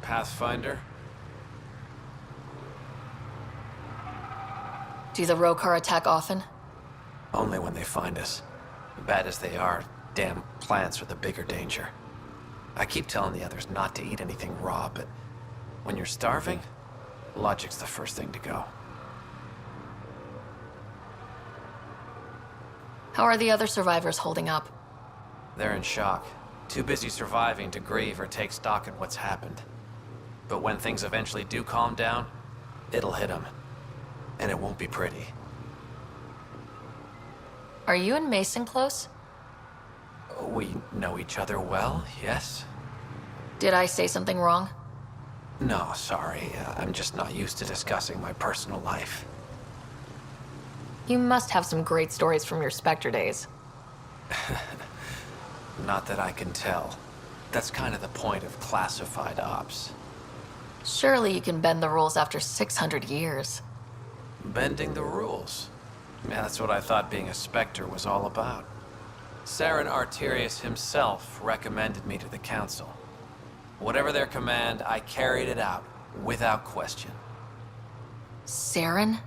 Pathfinder? Do the Rokar attack often? Only when they find us. Bad as they are, damn plants are the bigger danger. I keep telling the others not to eat anything raw, but when you're starving, logic's the first thing to go. How are the other survivors holding up? They're in shock. Too busy surviving to grieve or take stock in what's happened. But when things eventually do calm down, it'll hit them. And it won't be pretty. Are you and Mason close? We know each other well, yes? Did I say something wrong? No, sorry. I'm just not used to discussing my personal life. You must have some great stories from your Spectre days. Not that I can tell. That's kind of the point of classified ops. Surely you can bend the rules after 600 years. Bending the rules. Yeah, that's what I thought being a Spectre was all about. Saren Arterius himself recommended me to the Council. Whatever their command, I carried it out, without question. Saren?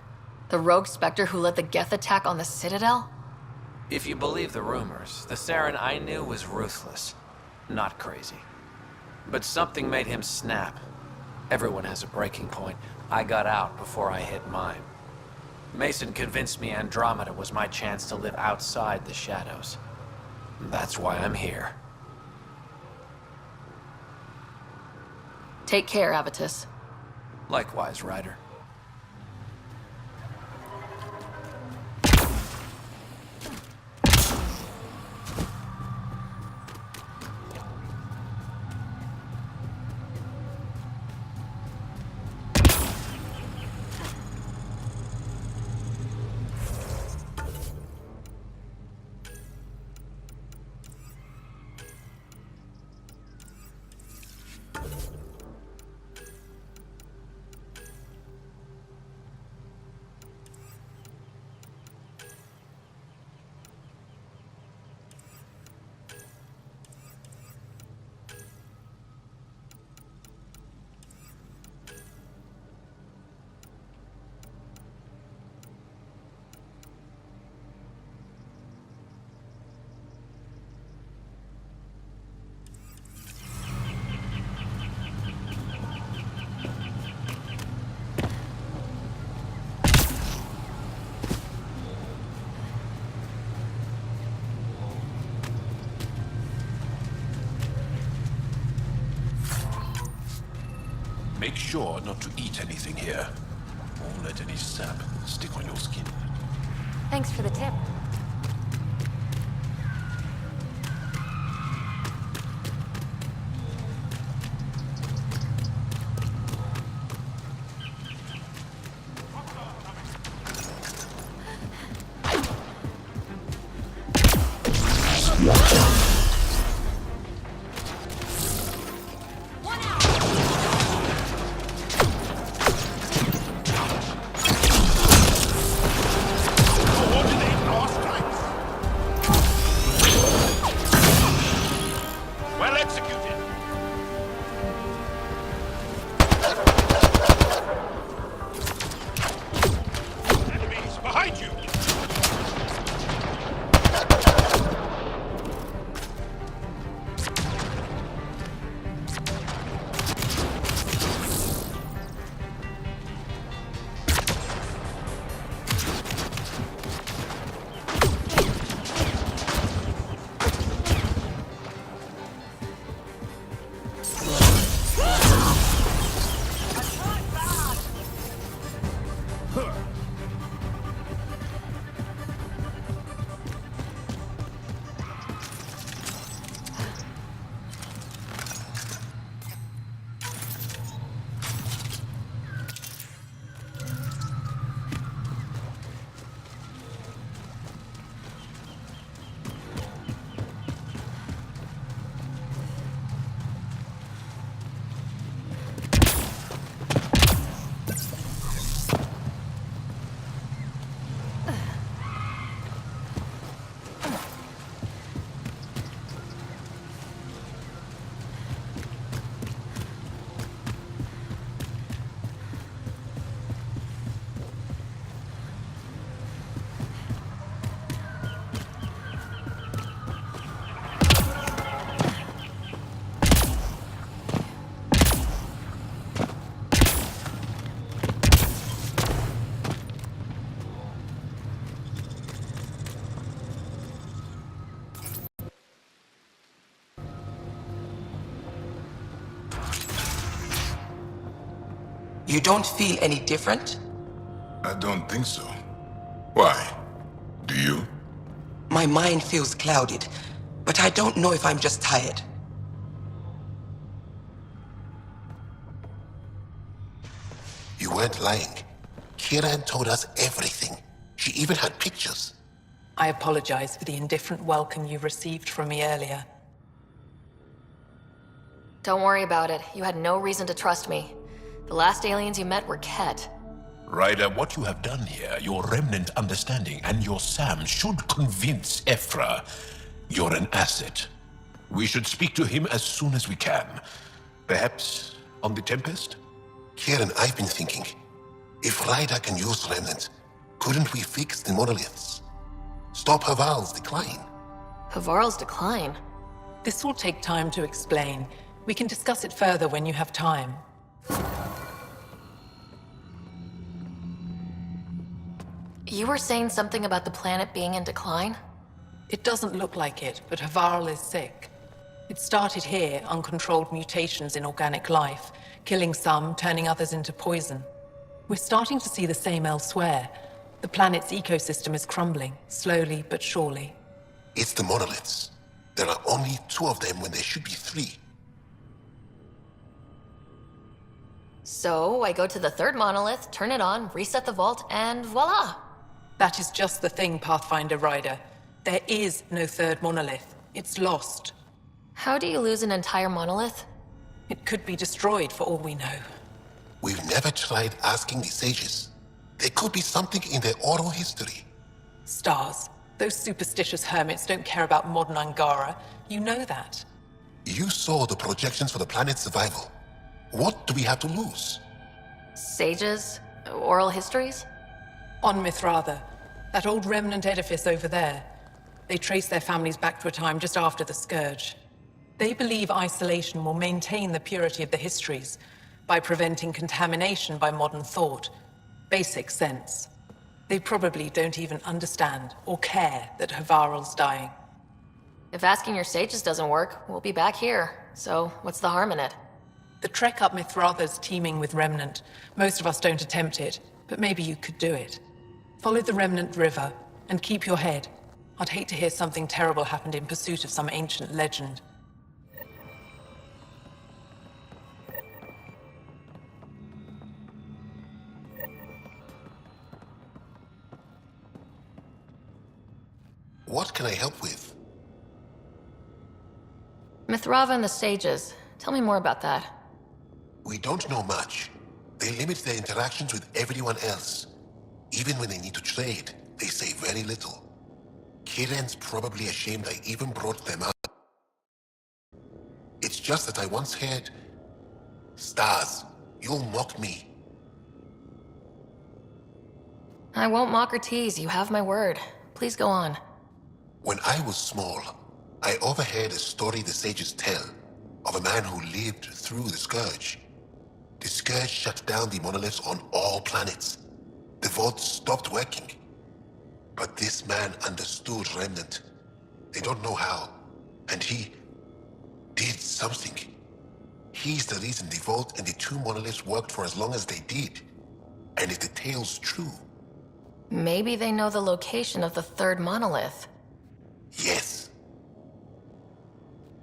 The rogue Spectre who led the Geth attack on the Citadel? If you believe the rumors, the Saren I knew was ruthless, not crazy. But something made him snap. Everyone has a breaking point. I got out before I hit mine. Mason convinced me Andromeda was my chance to live outside the shadows. That's why I'm here. Take care, Avitus. Likewise, Ryder. Make sure not to eat anything here. Won't let any sap stick on your skin. Thanks for the tip. You don't feel any different? I don't think so. Why? Do you? My mind feels clouded, but I don't know if I'm just tired. You weren't lying. Kiran told us everything. She even had pictures. I apologize for the indifferent welcome you received from me earlier. Don't worry about it. You had no reason to trust me. The last aliens you met were Ket. Ryder, what you have done here, your remnant understanding and your Sam should convince Ephra you're an asset. We should speak to him as soon as we can. Perhaps on the Tempest? Kiran, I've been thinking. If Ryder can use remnant, couldn't we fix the monoliths? Stop Havarl's decline? Havarl's decline? This will take time to explain. We can discuss it further when you have time. You were saying something about the planet being in decline? It doesn't look like it, but Havarl is sick. It started here, uncontrolled mutations in organic life, killing some, turning others into poison. We're starting to see the same elsewhere. The planet's ecosystem is crumbling, slowly but surely. It's the monoliths. There are only 2 of them when there should be 3. So, I go to the third monolith, turn it on, reset the vault, and voila! That is just the thing, Pathfinder Ryder. There is no third monolith. It's lost. How do you lose an entire monolith? It could be destroyed for all we know. We've never tried asking the sages. There could be something in their oral history. Stars. Those superstitious hermits don't care about modern Angara. You know that. You saw the projections for the planet's survival. What do we have to lose? Sages? Oral histories? On Mithratha, that old remnant edifice over there. They trace their families back to a time just after the Scourge. They believe isolation will maintain the purity of the histories by preventing contamination by modern thought. Basic sense. They probably don't even understand or care that Havarl's dying. If asking your sages doesn't work, we'll be back here. So, what's the harm in it? The trek up Mithratha's teeming with remnant. Most of us don't attempt it, but maybe you could do it. Follow the remnant river, and keep your head. I'd hate to hear something terrible happened in pursuit of some ancient legend. What can I help with? Mithratha and the sages. Tell me more about that. We don't know much. They limit their interactions with everyone else. Even when they need to trade, they say very little. Kiran's probably ashamed I even brought them up. It's just that I once heard... Stars, you'll mock me. I won't mock or tease, you have my word. Please go on. When I was small, I overheard a story the sages tell of a man who lived through the Scourge. The Scourge shut down the monoliths on all planets. The vault stopped working. But this man understood Remnant. They don't know how. And he did something. He's the reason the vault and the 2 monoliths worked for as long as they did. And if the tale's true... Maybe they know the location of the third monolith. Yes.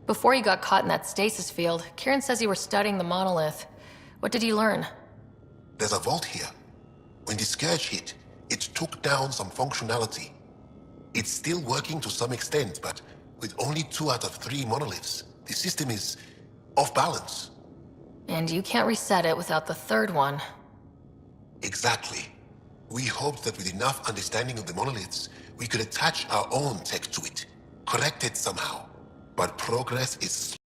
Before you got caught in that stasis field, Kiran says you were studying the monolith. What did you learn? There's a vault here. When the Scourge hit, it took down some functionality. It's still working to some extent, but with only 2 out of 3 monoliths, the system is off balance. And you can't reset it without the third one. Exactly. We hoped that with enough understanding of the monoliths, we could attach our own tech to it, correct it somehow. But progress is